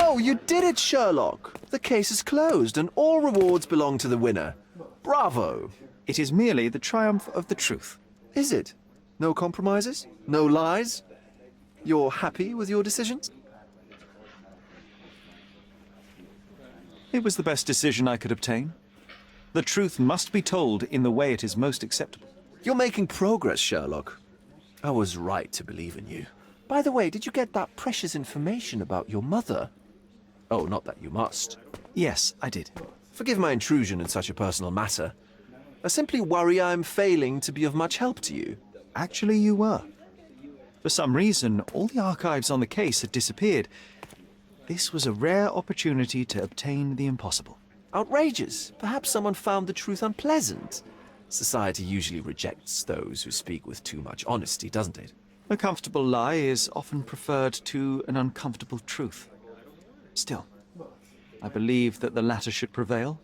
Oh, you did it, Sherlock! The case is closed and all rewards belong to the winner. Bravo! It is merely the triumph of the truth. Is it? No compromises? No lies? You're happy with your decisions? It was the best decision I could obtain. The truth must be told in the way it is most acceptable. You're making progress, Sherlock. I was right to believe in you. By the way, did you get that precious information about your mother? Oh, not that you must. Yes, I did. Forgive my intrusion in such a personal matter. I simply worry I'm failing to be of much help to you. Actually, you were. For some reason, all the archives on the case had disappeared. This was a rare opportunity to obtain the impossible. Outrageous. Perhaps someone found the truth unpleasant. Society usually rejects those who speak with too much honesty, doesn't it? A comfortable lie is often preferred to an uncomfortable truth. Still, I believe that the latter should prevail,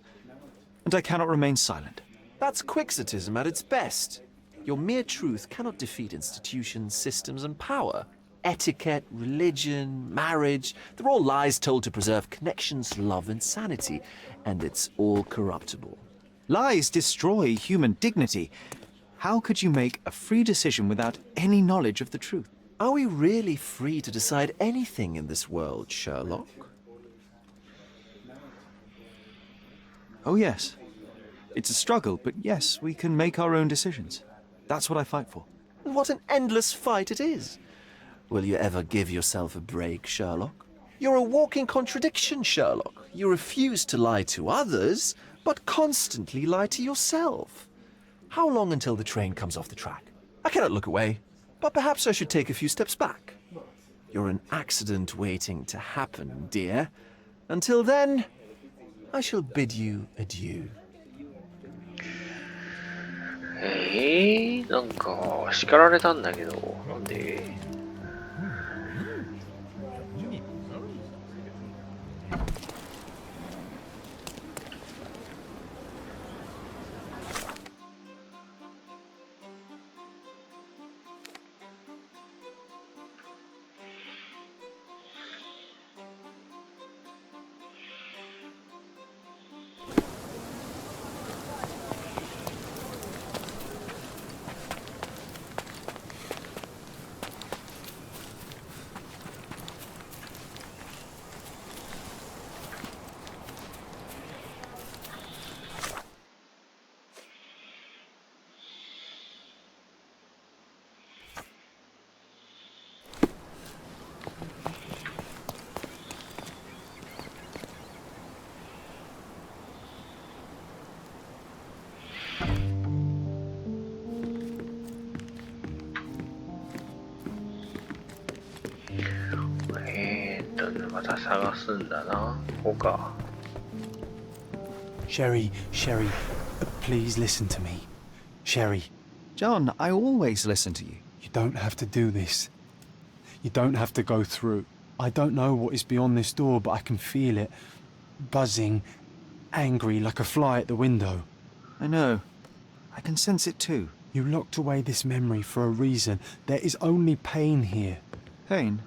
and I cannot remain silent. That's quixotism at its best. Your mere truth cannot defeat institutions, systems, and power. Etiquette, religion, marriage, they're all lies told to preserve connections, love, and sanity, and it's all corruptible. Lies destroy human dignity. How could you make a free decision without any knowledge of the truth? Are we really free to decide anything in this world, Sherlock? Oh, yes. It's a struggle, but yes, we can make our own decisions. That's what I fight for. What an endless fight it is. Will you ever give yourself a break, Sherlock? You're a walking contradiction, Sherlock. You refuse to lie to others, but constantly lie to yourself. How long until the train comes off the track? I cannot look away, but perhaps I should take a few steps back. You're an accident waiting to happen, dear. Until then, I shall bid you adieu. なんか叱られたんだけど、なんでまた探すんだな。ここか。Sherry, please listen to me. Sherry. John, I always listen to you. You don't have to do this. You don't have to go through. I don't know what is beyond this door, but I can feel it. Buzzing, angry like a fly at the window. I know. I can sense it too. You locked away this memory for a reason. There is only pain here. Pain.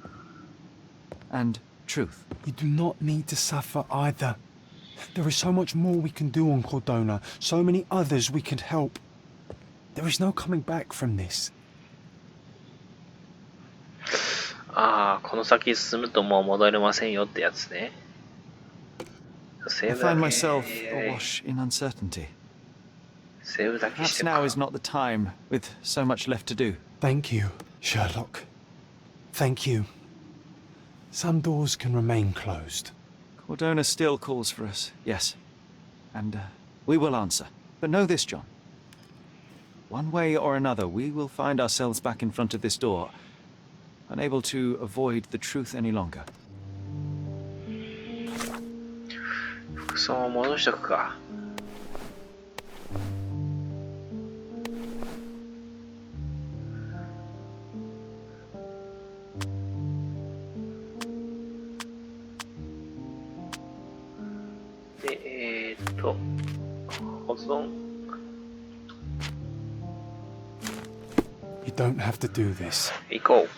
And truth. You do not need to suffer either. There is so much more we can do on Cordona, so many others we could help. There is no coming back from this. ああ、この先進むともう戻れませんよってやつね。セ I ーブだ find け myself awash in uncertainty. セーブだけし Perhaps て now か is not the time, with so much left to do. Thank you, Sherlock. Thank you. Some doors can remain closed. Cordona still calls for us, yes. And we will answer. But know this, John. One way or another, we will find ourselves back in front of this door, unable to avoid the truth any longer. 服装を戻しとくか。で、保存。You don't have to do this. 行こう。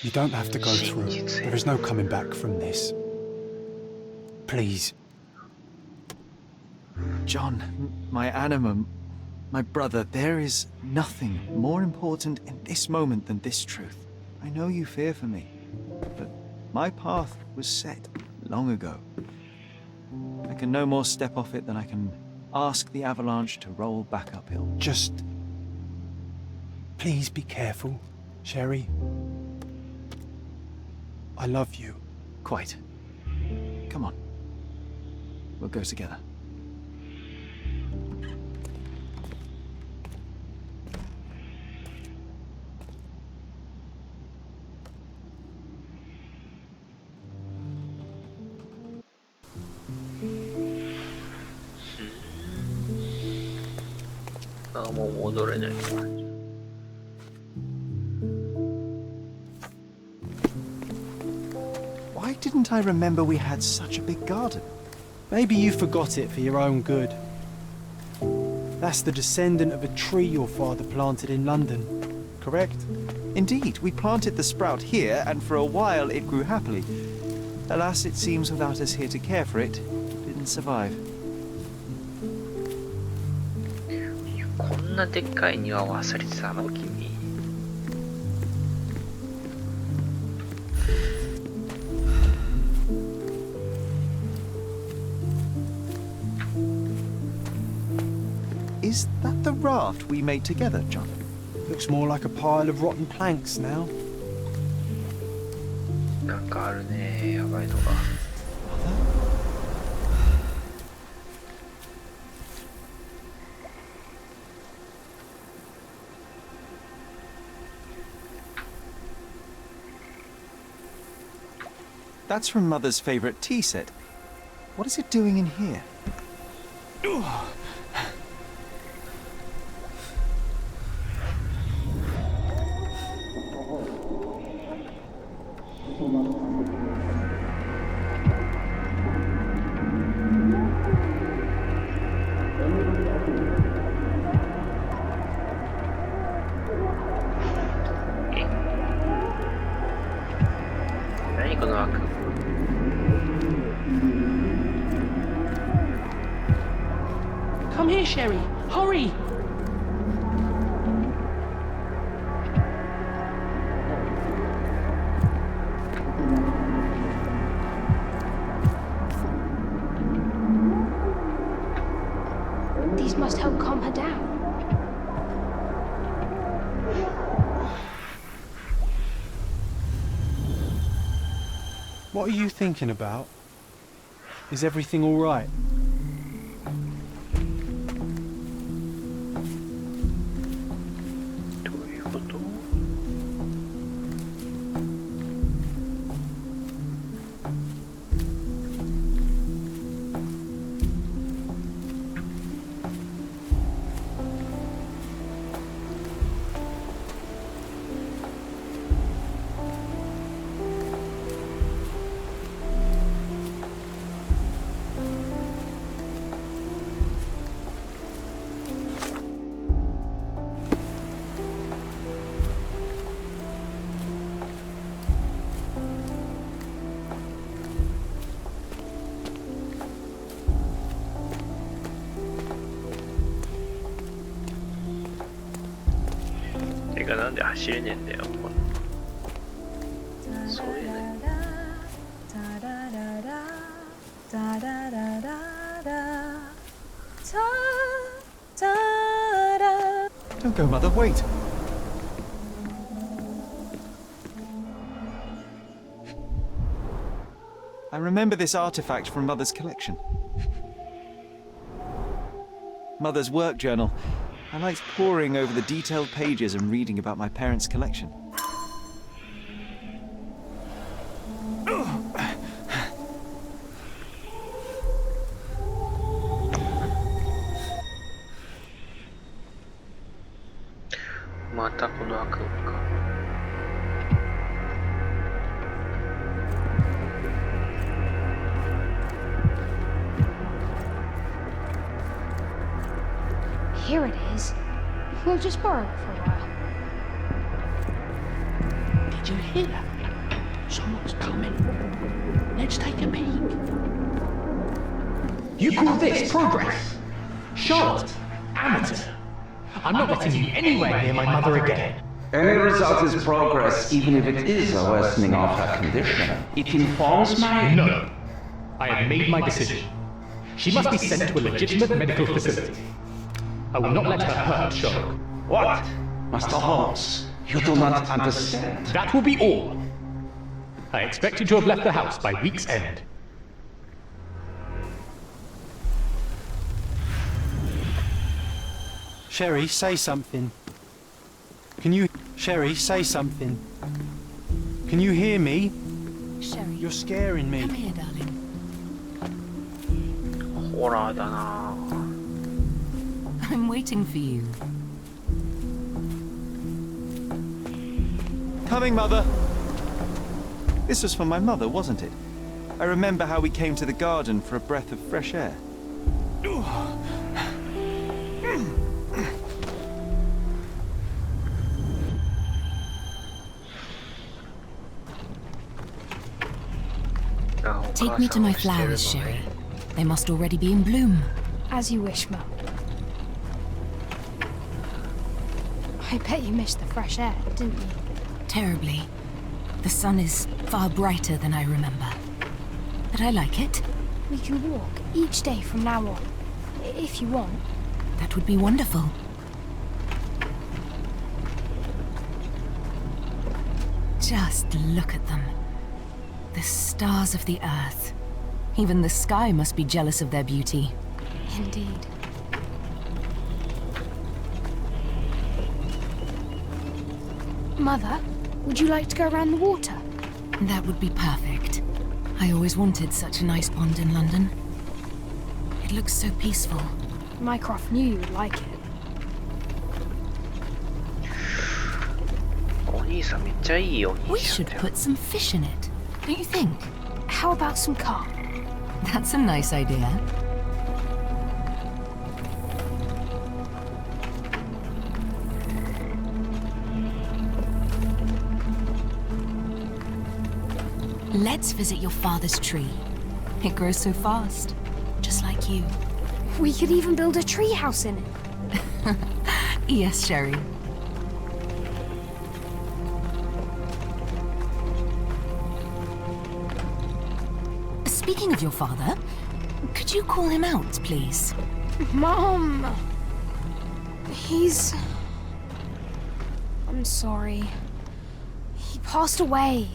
You don't have to go through. There is no coming back from this. Please. John, my animal, my brother, there is nothing more important in this moment than this truth. I know you fear for me, but my path was set long ago. I can no more step off it than I can ask the avalanche to roll back uphill. Just... please be careful, Sherry. I love you. Quite. Come on. We'll go together. Ah, もう戻れない。Why didn't I remember we had such a big garden? Maybe you forgot it for your own good. That's the descendant of a tree your father planted in London, correct? Indeed, we planted the sprout here, and for a while it grew happily. Alas, it seems without us here to care for it, it didn't survive. こんなでっかい庭を忘れてたの君。Is that the raft we made together, John? Looks more like a pile of rotten planks now. なんかあるね、やばいのが。That's from Mother's favorite tea set. What is it doing in here? Come here, Sherry. Hurry! These must help calm her down. What are you thinking about? Is everything all right?てかなんで走れねえんだよ。そういうね。Don't go, Mother, wait! I remember this artifact from Mother's collection. Mother's work journal. I liked poring over the detailed pages and reading about my parents' collection. Here it is. We'll just borrow it for a while. Did you hear that? Someone's coming. Let's take a peek. You call this progress? Charlotte, amateur. I'm not letting you anywhere near my mother again. Any result is progress, even if it is a worsening of her condition. It informs my... No. I have made my decision. She must be sent to a legitimate medical facility. I will not let her hurt Sherlock. What? Master Holmes, you do not understand. That will be all. I expect you to have left the house by week's end. Sherry, say something. Sherry, say something. Can you hear me? Sherry, You're scaring me. come here, darling. ホラーだな。 I'm waiting for you. Coming, Mother! This was for my mother, wasn't it? I remember how we came to the garden for a breath of fresh air. Take me to my flowers, Sherry. They must already be in bloom. As you wish, Mum. I bet you missed the fresh air, didn't you? Terribly. The sun is far brighter than I remember. But I like it. We can walk each day from now on, if you want. That would be wonderful. Just look at them. The stars of the earth. Even the sky must be jealous of their beauty. Indeed. Mother, would you like to go around the water? That would be perfect. I always wanted such a nice pond in London. It looks so peaceful. Mycroft knew you would like it. お兄さんめっちゃいいお兄 We さん should だよ。 put some fish in it, don't you think? How about some carp? That's a nice idea. Let's visit your father's tree. It grows so fast, just like you. We could even build a tree house in it. Yes, Sherry. Speaking of your father, could you call him out, please? Mom! I'm sorry. He passed away.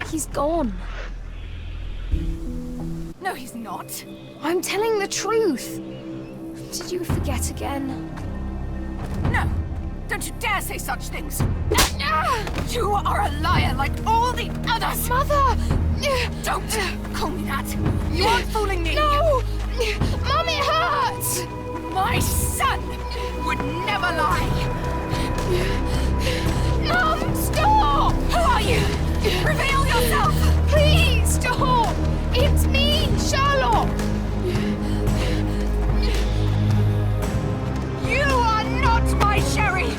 He's gone. No, he's not. I'm telling the truth. Did you forget again? No! Don't you dare say such things! You are a liar like all the others! Mother! Don't call me that! You aren't fooling me! No! Mom, it hurts! My son would never lie! Mom, stop! Who are you? Reveal yourself! Please, stop! It's me, Sherlock! You are not my Sherry!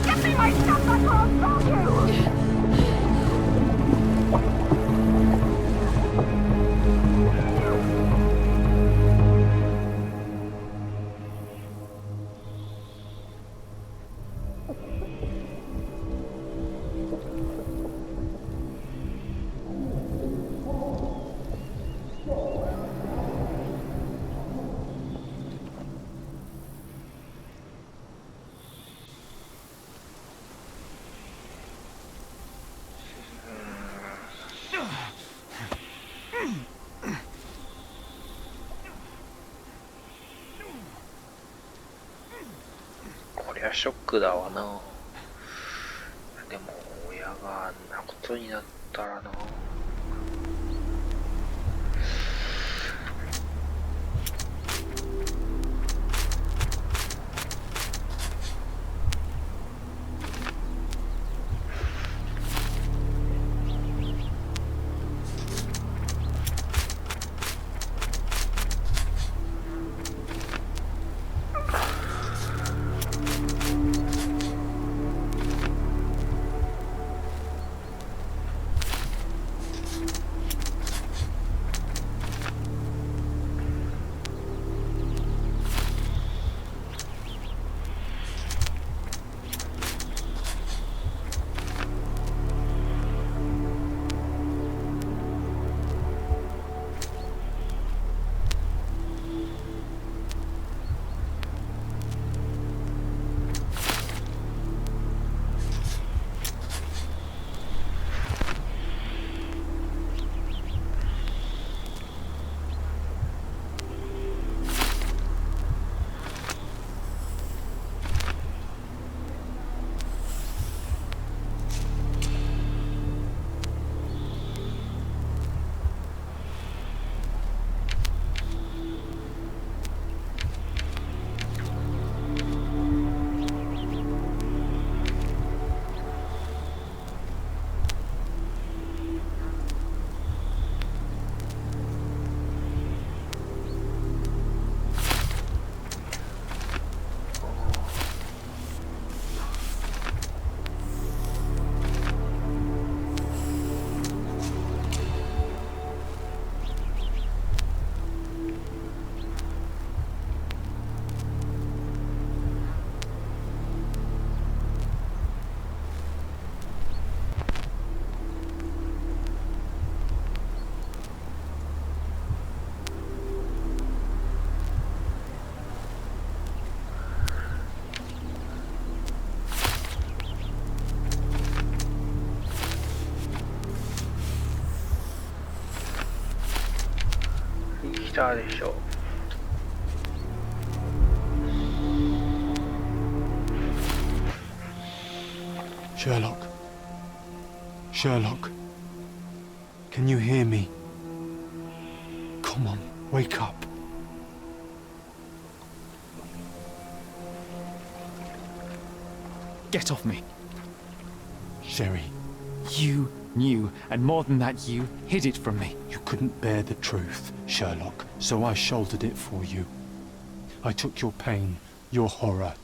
Give me my stuff, I can't stop you!こりゃショックだわな。でも親があんなことになったらな。たでしょ。Sherlock. Sherlock. Can you hear me? Come on, wake up. Get off me. Sherry, You knew, and more than that, you hid it from me. you couldn't bear the truth, Sherlock, so I shouldered it for you. I took your pain, your horror.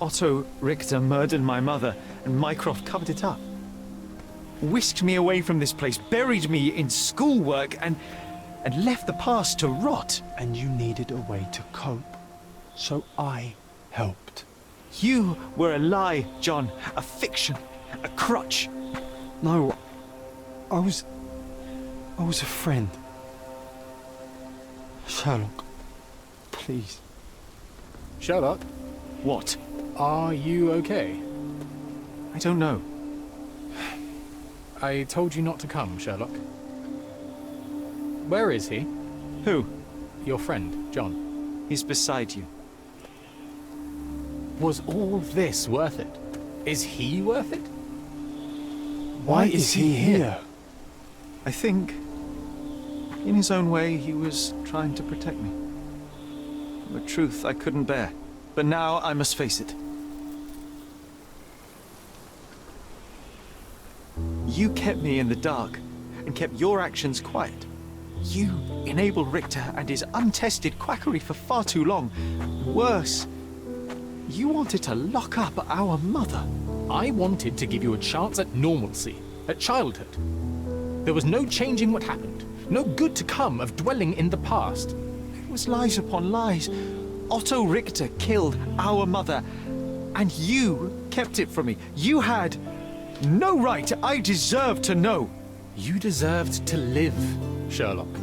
Otto Richter murdered my mother, and Mycroft covered it up. Whisked me away from this place, buried me in schoolwork, and left the past to rot. And you needed a way to cope, so I helped. You were a lie, John, a fiction, a crutch. No, I was a friend. Sherlock, please. Sherlock, What? are you okay? I don't know. I told you not to come, Sherlock. Where is he? Who? Your friend, John. He's beside you. Was all this worth it? Is he worth it? Why is he here? I think, in his own way, he was trying to protect me. The truth I couldn't bear, but now I must face it. You kept me in the dark, and kept your actions quiet. You enabled Richter and his untested quackery for far too long. Worse, you wanted to lock up our mother. I wanted to give you a chance at normalcy, at childhood. There was no changing what happened, no good to come of dwelling in the past. It was lies upon lies. Otto Richter killed our mother, and you kept it from me. You had no right. I deserved to know. You deserved to live, Sherlock.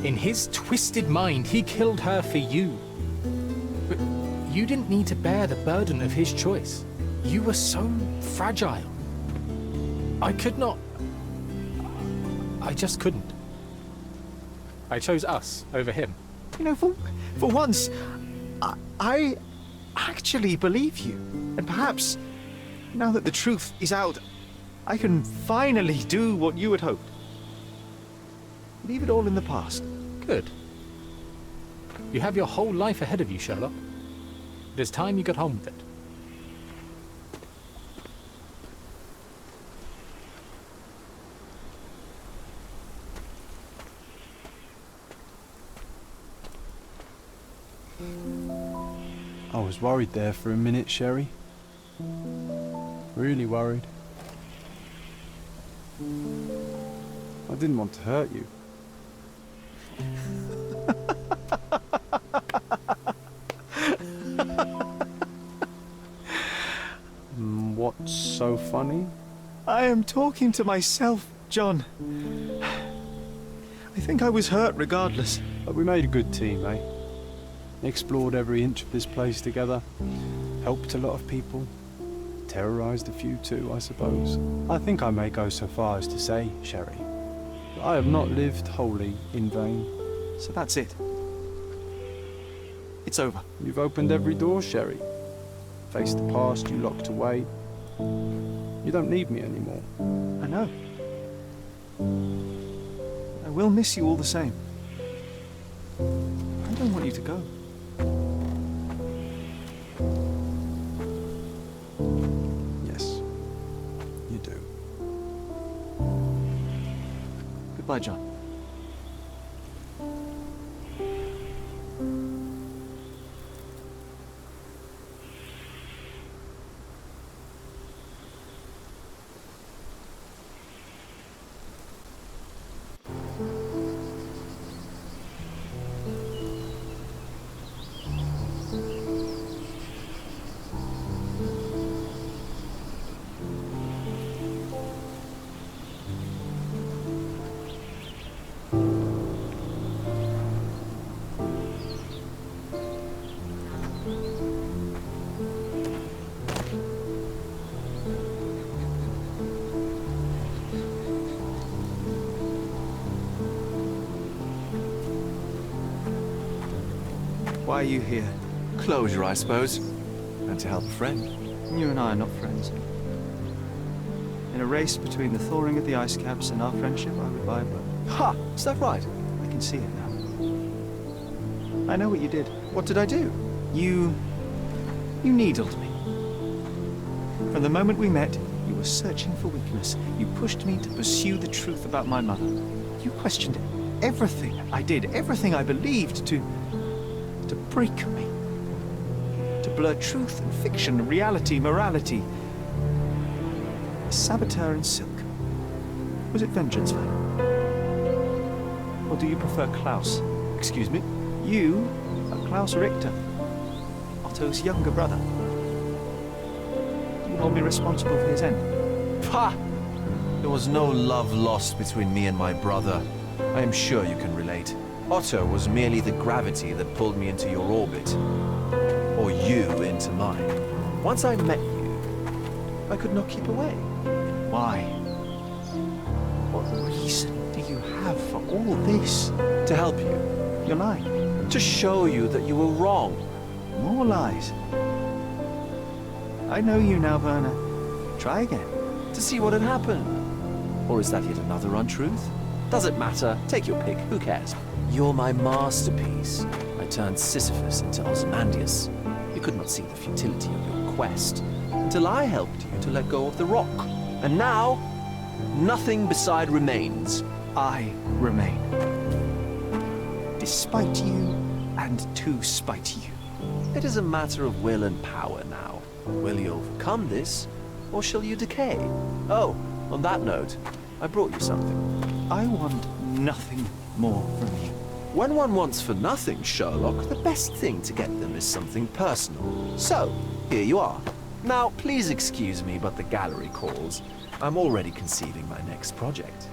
In his twisted mind, he killed her for you. But you didn't need to bear the burden of his choice. You were so fragile. I could not. I just couldn't. I chose us over him. You know, for once, I actually believe you. And perhaps, now that the truth is out, I can finally do what you had hoped. Leave it all in the past. Good. You have your whole life ahead of you, Sherlock. It is time you got on with it. I was worried there for a minute, Sherry. Really worried. I didn't want to hurt you. What's so funny? I am talking to myself, John. I think I was hurt regardless. But we made a good team, eh? Explored every inch of this place together. Helped a lot of people. Terrorized a few too, I suppose. I think I may go so far as to say, Sherry, that I have not lived wholly in vain. So that's it. It's over. You've opened every door, Sherry. Faced the past you locked away. You don't need me anymore. I know. I will miss you all the same. I don't want you to go. Yes, you do. Goodbye, John. Why are you here? Closure, I suppose. And to help a friend. You and I are not friends. In a race between the thawing of the ice caps and our friendship, I would buy a boat. Ha! Is that right? I can see it now. I know what you did. What did I do? You needled me. From the moment we met, you were searching for weakness. You pushed me to pursue the truth about my mother. You questioned everything I did, everything I believed, to break me. To blur truth and fiction, reality, morality. A saboteur in silk. Was it vengeance, then? Or do you prefer Klaus? Excuse me? You are Klaus Richter, Otto's younger brother. Do you hold me responsible for his end? Pah! There was no love lost between me and my brother. I am sure you can relate. Otto was merely the gravity that pulled me into your orbit. Or you into mine. Once I met you, I could not keep away. Why? What reason do you have for all this? To help you. You're lying. To show you that you were wrong. More lies. I know you now, Werner. Try again. To see what had happened. Or is that yet another untruth? Does it matter? Take your pick. Who cares? You're my masterpiece. I turned Sisyphus into Ozymandias. You could not see the futility of your quest until I helped you to let go of the rock. And now, nothing beside remains. I remain. Despite you and to spite you. It is a matter of will and power now. Will you overcome this, or shall you decay? Oh, on that note, I brought you something. I want nothing more from you. When one wants for nothing, Sherlock, the best thing to get them is something personal. So, here you are. Now, please excuse me, but the gallery calls. I'm already conceiving my next project.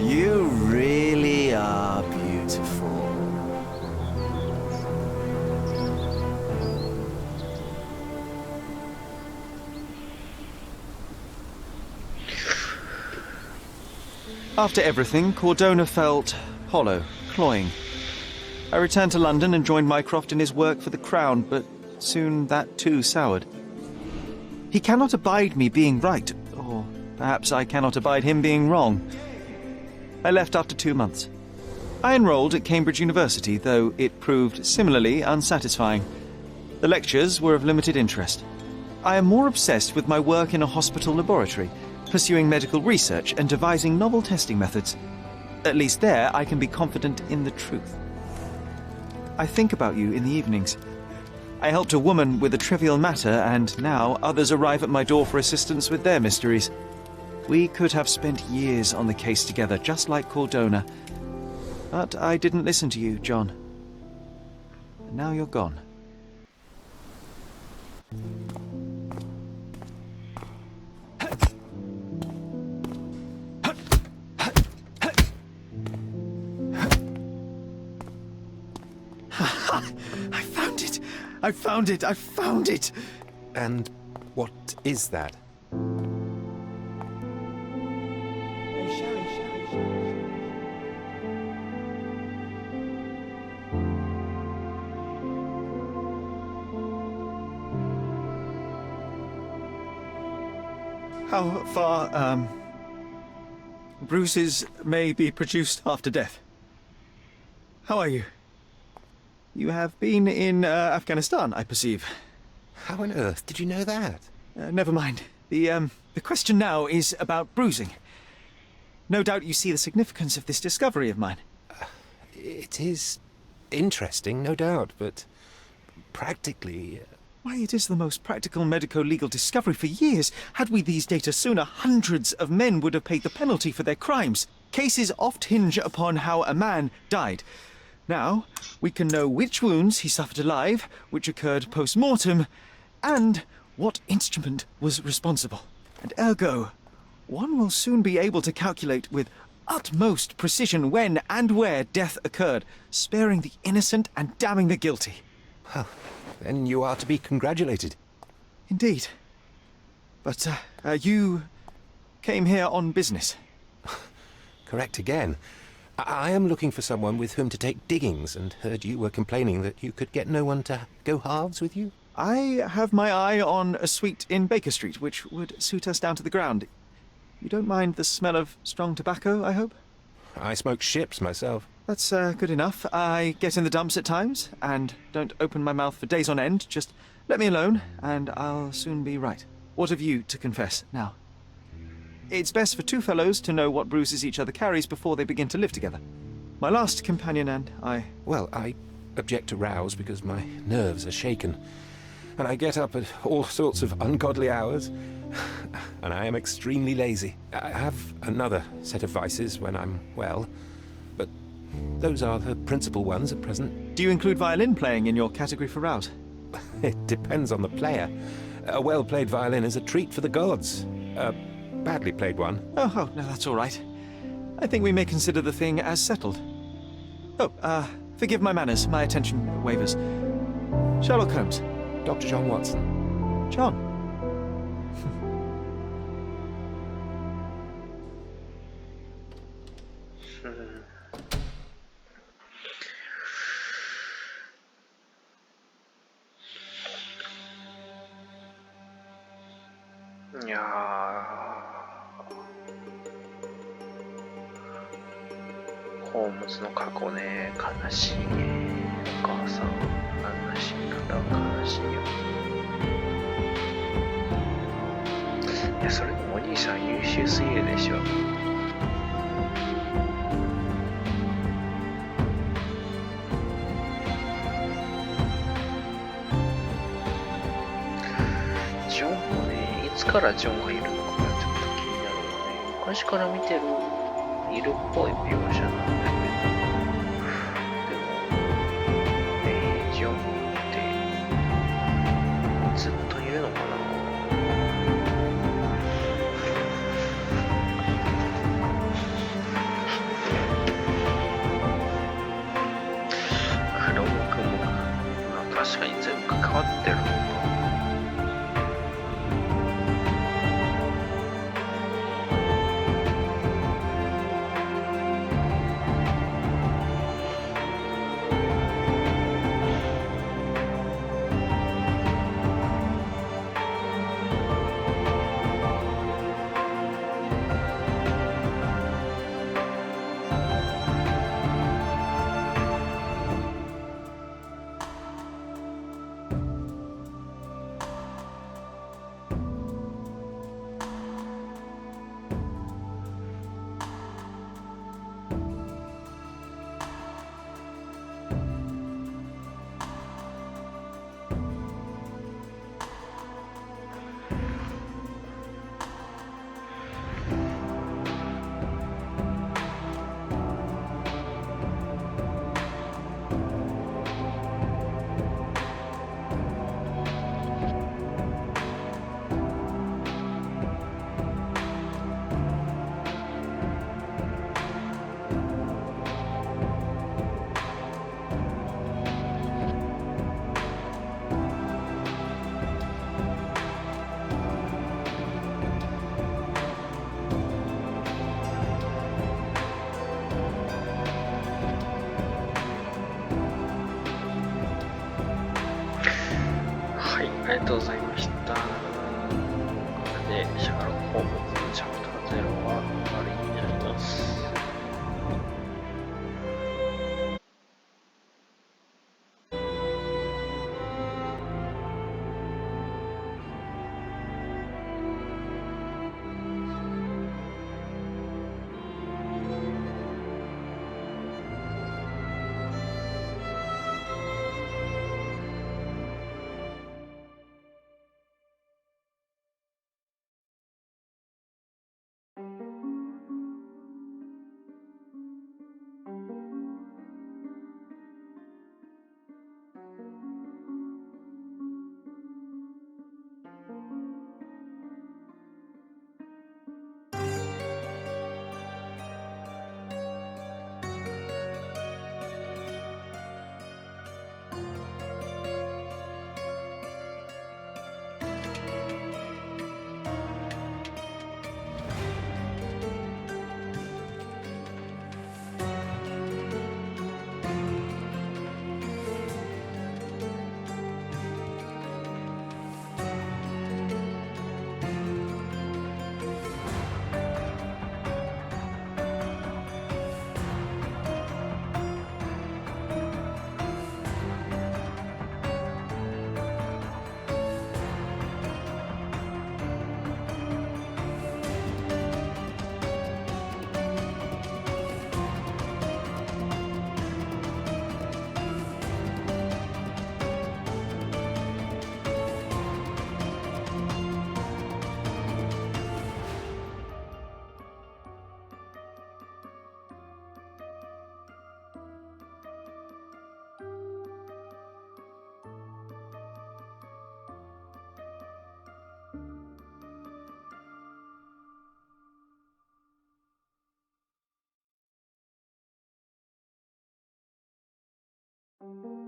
You really are beautiful. After everything, Cordona felt hollow, cloying. I returned to London and joined Mycroft in his work for the Crown, but soon that too soured. He cannot abide me being right, or perhaps I cannot abide him being wrong. I left after 2 months. I enrolled at Cambridge University, though it proved similarly unsatisfying. The lectures were of limited interest. I am more obsessed with my work in a hospital laboratory, pursuing medical research and devising novel testing methods. At least there I can be confident in the truth. I think about you in the evenings. I helped a woman with a trivial matter, and now others arrive at my door for assistance with their mysteries. We could have spent years on the case together, just like Cordona. But I didn't listen to you, John. And now you're gone. I found it! I found it! I found it! And what is that? How far, bruises may be produced after death. How are you? You have been in Afghanistan, I perceive. How on earth did you know that? Never mind. The question now is about bruising. No doubt you see the significance of this discovery of mine. It is interesting, no doubt, but practically... Why, it is the most practical medico-legal discovery for years. Had we these data sooner, hundreds of men would have paid the penalty for their crimes. Cases oft hinge upon how a man died. Now, we can know which wounds he suffered alive, which occurred post-mortem, and what instrument was responsible. And ergo, one will soon be able to calculate with utmost precision when and where death occurred, sparing the innocent and damning the guilty. Well, then you are to be congratulated. Indeed. But, you came here on business. Correct again. I am looking for someone with whom to take diggings, and heard you were complaining that you could get no one to go halves with you. I have my eye on a suite in Baker Street, which would suit us down to the ground. You don't mind the smell of strong tobacco, I hope? I smoke ships myself. That's good enough. I get in the dumps at times, and don't open my mouth for days on end. Just let me alone, and I'll soon be right. What have you to confess now? It's best for two fellows to know what bruises each other carries before they begin to live together. My last companion and I... Well, I object to rows because my nerves are shaken. And I get up at all sorts of ungodly hours. And I am extremely lazy. I have another set of vices when I'm well. But those are the principal ones at present. Do you include violin playing in your category for rouse? It depends on the player. A well-played violin is a treat for the gods. A badly played one. Oh, no, that's all right. I think we may consider the thing as settled. Oh, forgive my manners. My attention wavers. Sherlock Holmes. Dr. John Watson. John.いやー、ホームズの過去ね、悲しいね。お母さん、あんな死に方は悲しいよ。いや、それでもお兄さん優秀すぎるでしょ。ジョンもね、いつからジョンがいるのかがちょっと気になるよね。昔から見てる、いるっぽい描写なんだけど、でも、ジョンってずっといるのかな。黒幕も、まあ、確かに全部関わってるのか。ありがとうございました。これでシャーロック・ホームズチャプター0は終わりになります。you.